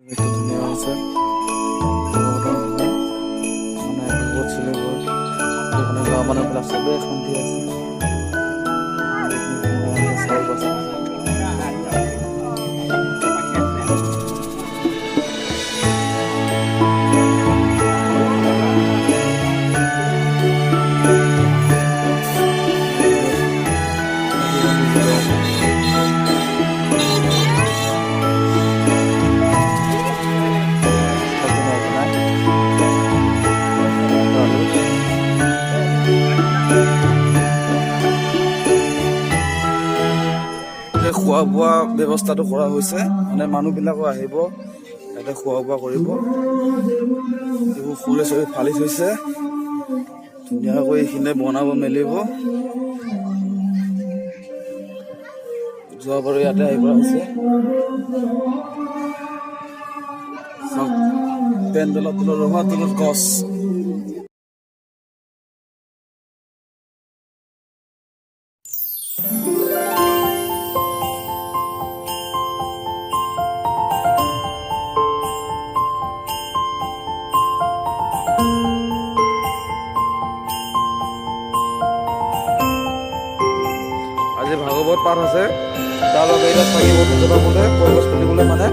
ধুনীয়া হৈছে মানে বহুত চলি গ'ল মানে গাঁৱৰ মানুহবিলাক চবেই শান্তি আছে চাৰি বছৰ খোৱা বোৱা ব্যৱস্থাটো কৰা হৈছে মানে মানুহবিলাকো আহিব ইয়াতে খোৱা বোৱা কৰিব এইবোৰ ফুলে চুলে ফালি থৈছে ধুনীয়াকৈ এইখিনি বনাব মেলিব যোৱাবাৰো ইয়াতে আহিব হৈছে পেণ্ডেলত তলত ৰঙা তলত গছ আজি ভাগৱত পাঠ আছে তাৰ লগে ইয়াত থাকিব দুজনৰ বোলে কলগছ পুলিবলৈ মানে